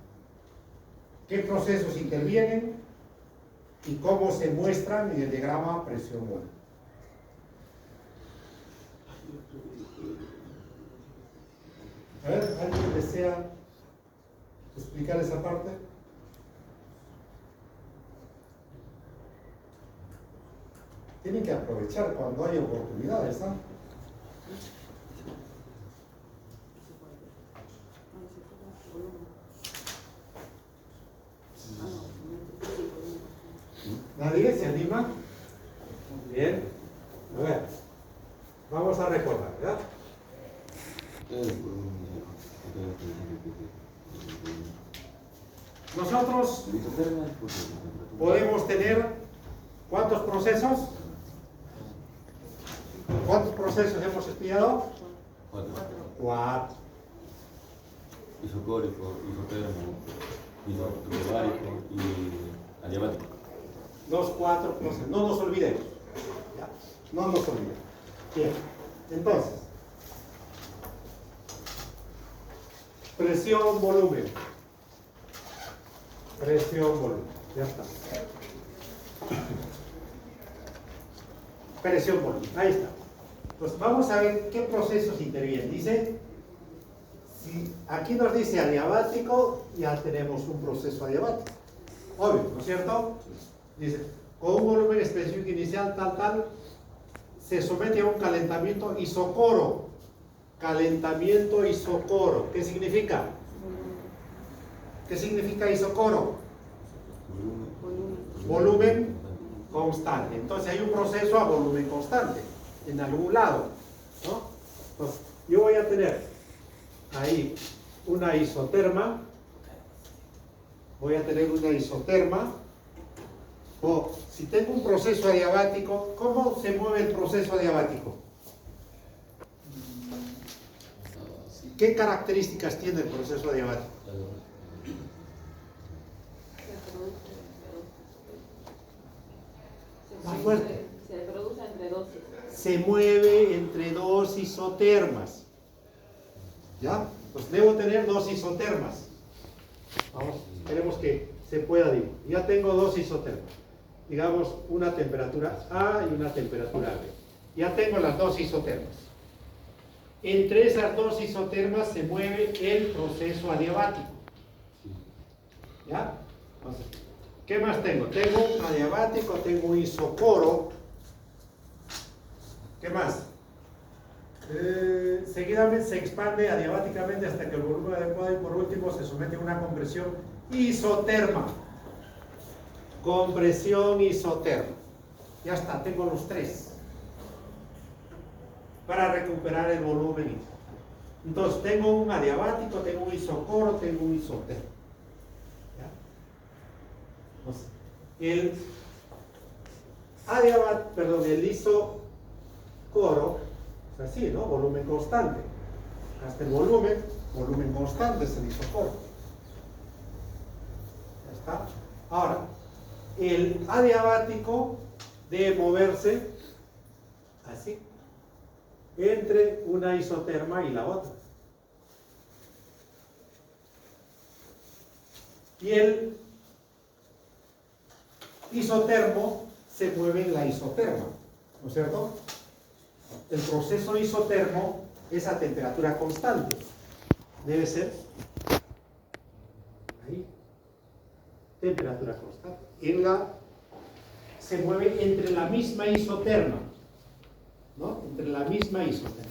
¿Qué procesos intervienen y cómo se muestran en el diagrama presión-volumen? A ver, ¿alguien desea explicar esa parte? Tienen que aprovechar cuando hay oportunidades, ¿no? ¿Nadie se anima? Bien. A ver, vamos a recordar, ¿verdad? Nosotros podemos tener ¿cuántos procesos? ¿Cuántos procesos hemos estudiado? 4. Isocórico, isotermo, isobárico y adiabático. Los 4 procesos. No nos olvidemos. Ya. No nos olvidemos. Bien. Entonces, presión, volumen. Presión, volumen. Ya está. Presión, volumen. Ahí está. Pues vamos a ver qué procesos intervienen. Dice, si aquí nos dice adiabático, ya tenemos un proceso adiabático. Obvio, ¿no es cierto? Dice, con un volumen específico inicial tal, se somete a un calentamiento isocoro. Calentamiento isocoro. ¿Qué significa? ¿Qué significa isocoro? Volumen constante. Entonces hay un proceso a volumen constante en algún lado, ¿no? Entonces, yo voy a tener ahí una isoterma. Voy a tener una isoterma. O si tengo un proceso adiabático, ¿cómo se mueve el proceso adiabático? ¿Qué características tiene el proceso adiabático? Más fuerte. Se produce entre dosis. Se mueve entre dos isotermas. ¿Ya? Entonces debo tener dos isotermas. Vamos, queremos que se pueda dividir. Ya tengo dos isotermas. Digamos una temperatura A y una temperatura B. Ya tengo las dos isotermas. Entre esas dos isotermas se mueve el proceso adiabático. ¿Ya? Entonces, ¿qué más tengo? Tengo un adiabático, tengo un isocoro. ¿Qué más? Seguidamente se expande adiabáticamente hasta que el volumen adecuado y por último se somete a una compresión isoterma. Compresión isoterma. Ya está, tengo los tres. Para recuperar el volumen. Entonces, tengo un adiabático, tengo un isocoro, tengo un isotermo. Entonces, el isocoro es así, ¿no? Volumen constante. Hasta el volumen constante es el isocoro. Ya está. Ahora, el adiabático debe moverse así, entre una isoterma y la otra. Y el isotermo se mueve en la isoterma, ¿no es cierto? El proceso isotermo es a temperatura constante. Debe ser ahí, temperatura constante. Se mueve entre la misma isoterma, ¿no? Entre la misma isoterma,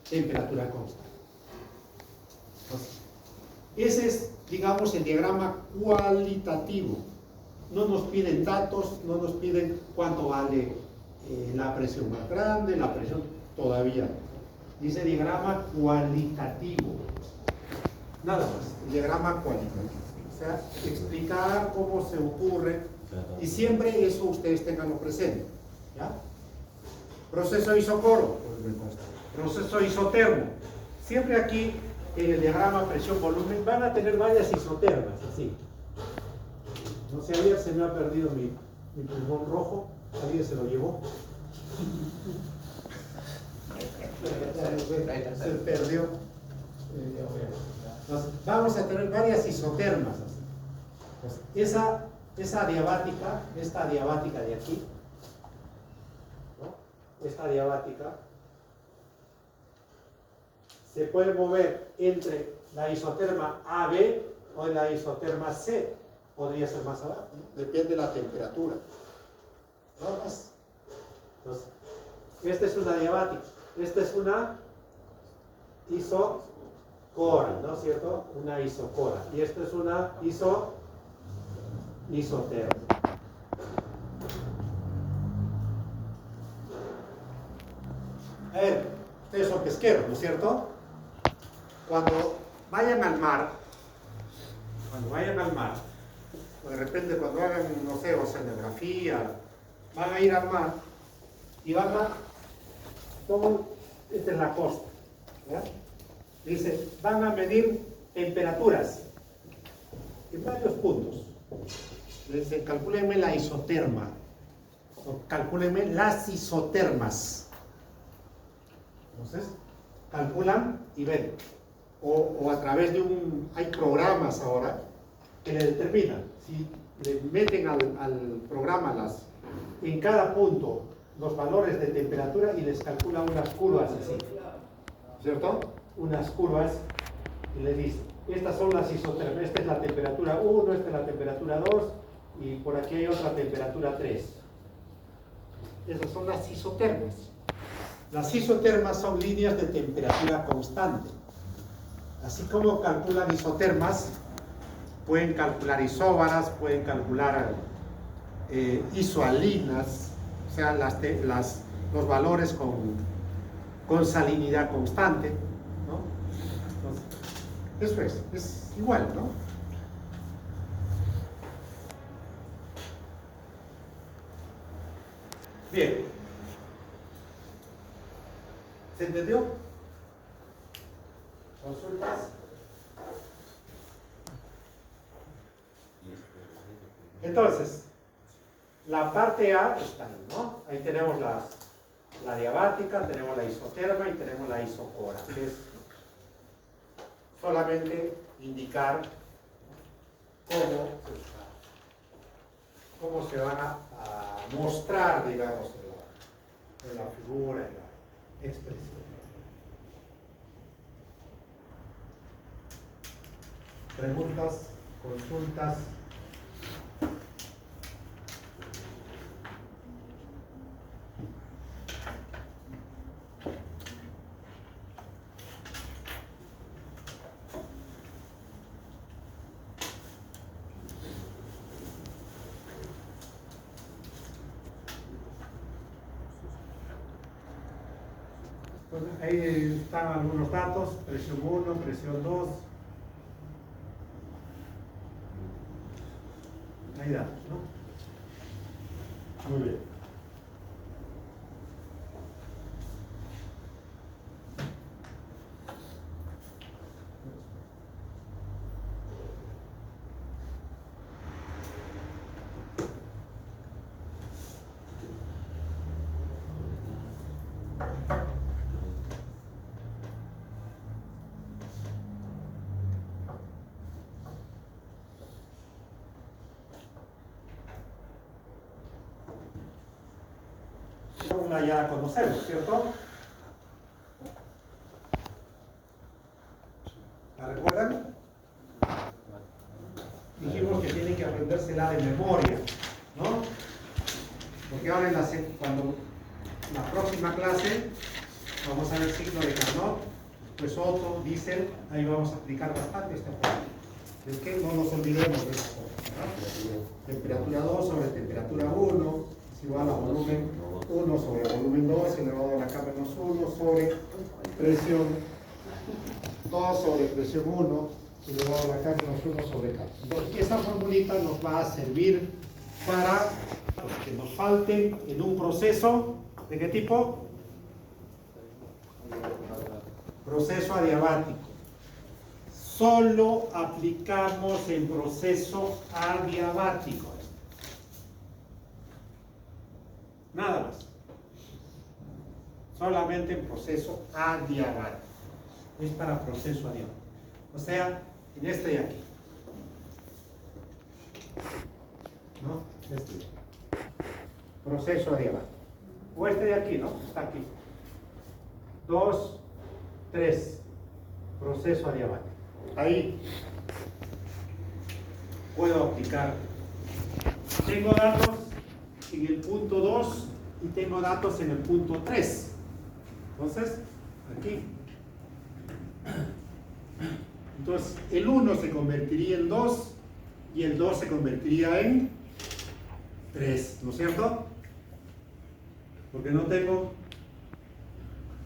temperatura constante. Entonces, ese es, digamos, el diagrama cualitativo. No nos piden datos, no nos piden cuánto vale la presión más grande, la presión todavía. Dice diagrama cualitativo. Nada más, el diagrama cualitativo. O sea, explicar cómo se ocurre y siempre eso ustedes tenganlo presente. ¿Ya? Proceso isocoro, proceso isotermo. Siempre aquí en el diagrama presión-volumen van a tener varias isotermas, así. No sé, ayer se me ha perdido mi pulmón rojo, alguien se lo llevó. Se perdió. Entonces, vamos a tener varias isotermas. Entonces, esta adiabática de aquí, ¿no? Esta adiabática se puede mover entre la isoterma AB o la isoterma C. Podría ser más abajo, ¿no? Depende de la temperatura. ¿No? Entonces, esta es una adiabática. Esta es una isocora, ¿no es cierto? Una isocora. Y esta es una isoterma. A ver, ustedes son pesqueros, ¿no es cierto? Cuando vayan al mar, o de repente cuando hagan, no sé, oceanografía, van a ir al mar y esta es la costa, ¿ya? Dice, van a medir temperaturas en varios puntos. Dice, calcúlenme la isoterma, o calcúlenme las isotermas. Entonces, calculan y ven. O a través de hay programas ahora que le determinan. Si le meten al programa en cada punto los valores de temperatura y les calcula unas curvas así, ¿cierto? Unas curvas y le dice, estas son las isotermas, esta es la temperatura 1, esta es la temperatura 2 y por aquí hay otra temperatura 3. Esas son las isotermas. Las isotermas son líneas de temperatura constante. Así como calculan isotermas, pueden calcular isóbaras, pueden calcular isoalinas, o sea, los valores con salinidad constante, ¿no? Entonces, eso es igual, ¿no? Bien. ¿Se entendió? ¿Consultas? Entonces, la parte A está ahí, ¿no? Ahí tenemos la diabática, tenemos la isoterma y tenemos la isocora, que es solamente indicar cómo se van a mostrar, digamos, en la figura, en la expresión. Preguntas, consultas. Entonces, ahí están algunos datos, presión 1, presión 2. Hay datos, ¿no? Muy bien. Una ya conocemos, ¿cierto? ¿La recuerdan? Dijimos que tienen que aprendérsela de memoria, ¿no? Porque ahora cuando la próxima clase vamos a ver ciclo de Carnot, pues Otto, Diesel, ahí vamos a aplicar bastante esta fórmula. Es que no nos olvidemos de esta fórmula, ¿no? Temperatura 2 sobre temperatura 1 es igual a volumen 1 sobre volumen 2 elevado a la K menos 1 sobre presión 2 sobre presión 1 elevado a la K menos 1 sobre K. Entonces, esta formulita nos va a servir para los que nos falten en un proceso. ¿De qué tipo? Proceso adiabático. Solo aplicamos en proceso adiabático. Nada más. Solamente en proceso adiabático. Es para proceso adiabático. O sea, en este de aquí. ¿No? Este. Proceso adiabático. O este de aquí, ¿no? Está aquí. 2, 3. Proceso adiabático. Ahí puedo aplicar. Tengo datos en el punto 2 y tengo datos en el punto 3. Entonces, aquí. Entonces, el 1 se convertiría en 2 y el 2 se convertiría en 3, ¿no es cierto? Porque no tengo,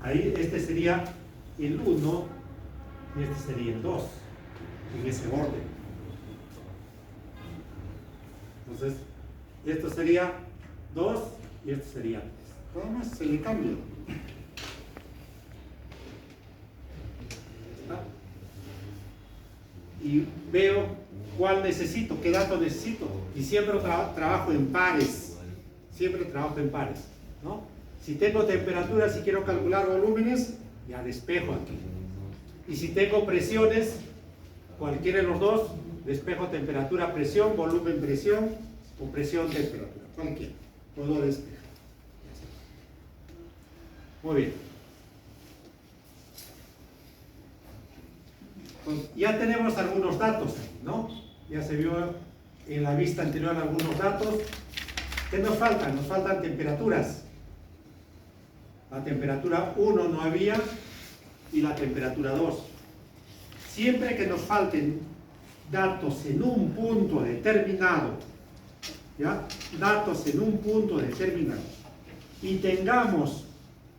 ahí este sería el 1 y este sería el 2, en ese orden. Entonces, esto sería 2 y esto sería 3. Nada más se le cambia. ¿Está? Y veo cuál necesito, qué dato necesito. Y siempre trabajo en pares. Siempre trabajo en pares, ¿no? Si tengo temperaturas y quiero calcular volúmenes, ya despejo aquí. Y si tengo presiones, cualquiera de los dos, despejo temperatura, presión, volumen, presión, o presión, temperatura, cualquiera. Puedo despejar. Muy bien. Pues ya tenemos algunos datos, ¿no? Ya se vio en la vista anterior algunos datos. ¿Qué nos faltan? Nos faltan temperaturas. La temperatura 1 no había y la temperatura 2. Siempre que nos falten datos en un punto determinado, ¿ya? Datos en un punto determinado, y tengamos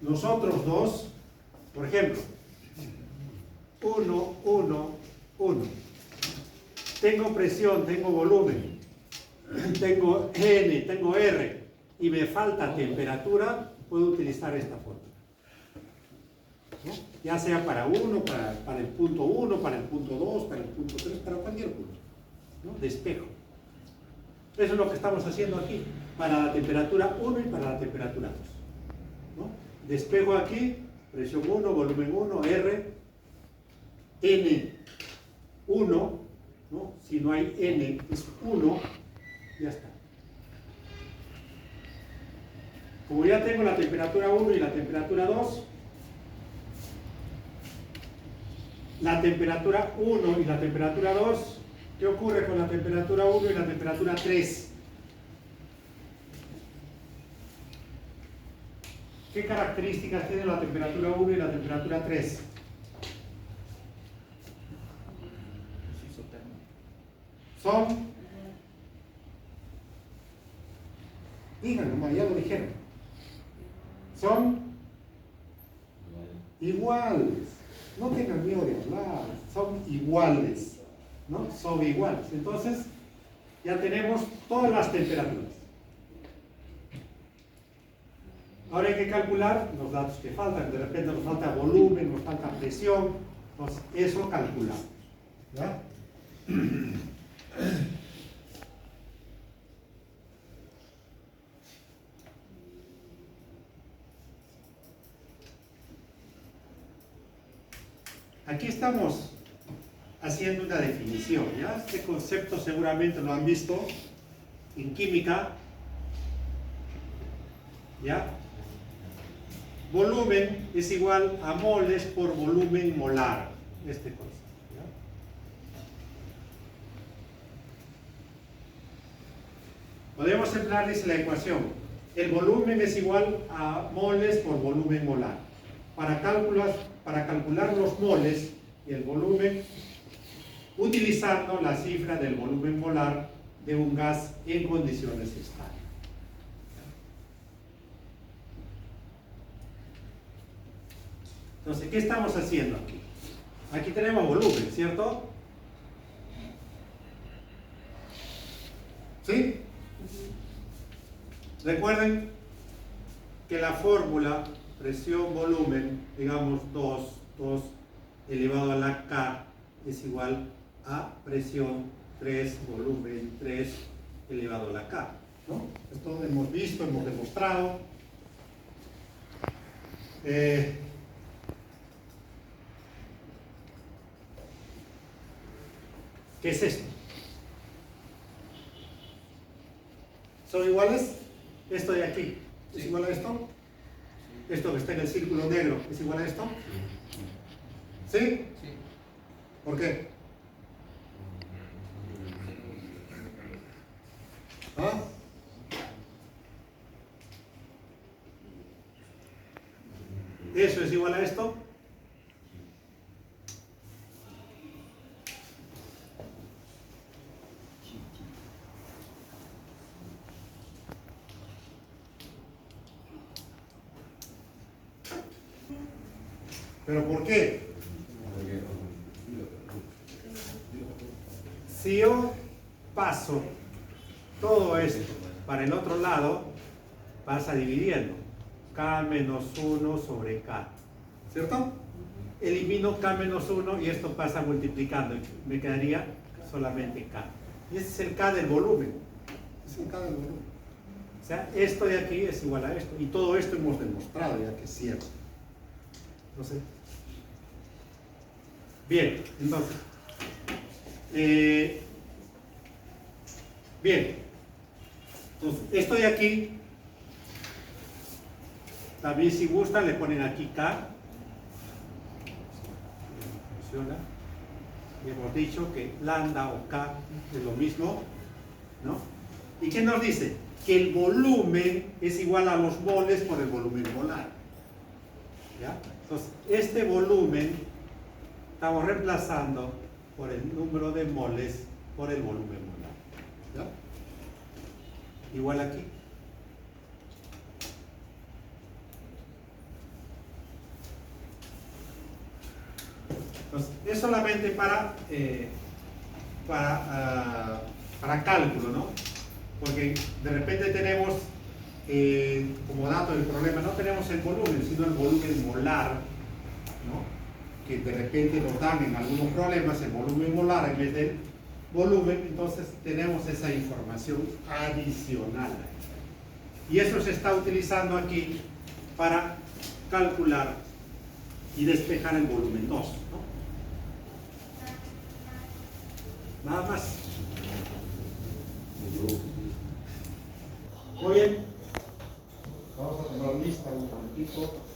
nosotros dos, por ejemplo, 1, 1, 1. Tengo presión, tengo volumen, tengo N, tengo R, y me falta temperatura, puedo utilizar esta fórmula, ¿no? Ya sea para uno, para el punto 1, para el punto 2, para el punto 3, para cualquier punto, ¿no? Despejo. Eso es lo que estamos haciendo aquí, para la temperatura 1 y para la temperatura 2, ¿no? Despejo aquí, presión 1, volumen 1, R, N1, ¿no? Si no hay N, es 1, ya está. Como ya tengo la temperatura 1 y la temperatura 2, la temperatura 1 y la temperatura 2, ¿qué ocurre con la temperatura 1 y la temperatura 3? ¿Qué características tiene la temperatura 1 y la temperatura 3? Son, díganlo, ya lo dijeron, son iguales, no tengan miedo de hablar, son iguales, ¿no? Son iguales. Entonces, ya tenemos todas las temperaturas. Ahora hay que calcular los datos que faltan. De repente nos falta volumen, nos falta presión. Entonces, eso calculamos. ¿Ya? Aquí estamos haciendo una definición. ¿Ya? Este concepto seguramente lo han visto en química. ¿Ya? Volumen es igual a moles por volumen molar. Este concepto. ¿Ya? Podemos emplear, dice la ecuación, el volumen es igual a moles por volumen molar. Para calcular los moles y el volumen, utilizando la cifra del volumen molar de un gas en condiciones estables. Entonces, ¿qué estamos haciendo aquí? Aquí tenemos volumen, ¿cierto? ¿Sí? Recuerden que la fórmula presión-volumen, digamos 2 elevado a la K es igual a presión 3 volumen 3 elevado a la K, ¿no? Esto hemos visto, hemos demostrado. ¿Qué es esto? ¿Son iguales? Esto de aquí, ¿es igual a esto? Esto que está en el círculo negro, ¿es igual a esto? ¿Sí? Sí. ¿Por qué? ¿Ah? ¿Eso es igual a esto? ¿Pero por qué? Si yo paso todo esto para el otro lado, pasa dividiendo. K menos 1 sobre K. ¿Cierto? Elimino K menos 1 y esto pasa multiplicando. Me quedaría solamente K. Y ese es el K del volumen. Es el K del volumen. O sea, esto de aquí es igual a esto. Y todo esto hemos demostrado ya que es cierto. Entonces, bien, entonces, bien, entonces, esto de aquí, también si gustan le ponen aquí K, funciona, y hemos dicho que lambda o K es lo mismo, ¿no? ¿Y qué nos dice? Que el volumen es igual a los moles por el volumen molar, ¿ya? Entonces, este volumen estamos reemplazando por el número de moles por el volumen molar. ¿Ya? Igual aquí. Entonces, es solamente para cálculo, ¿no? Porque de repente tenemos como dato del problema, no tenemos el volumen, sino el volumen molar, ¿no? Que de repente nos dan en algunos problemas el volumen molar en vez del volumen, entonces tenemos esa información adicional. Y eso se está utilizando aquí para calcular y despejar el volumen 2, ¿no? Nada más. Muy bien. Vamos a tomar lista un momentito.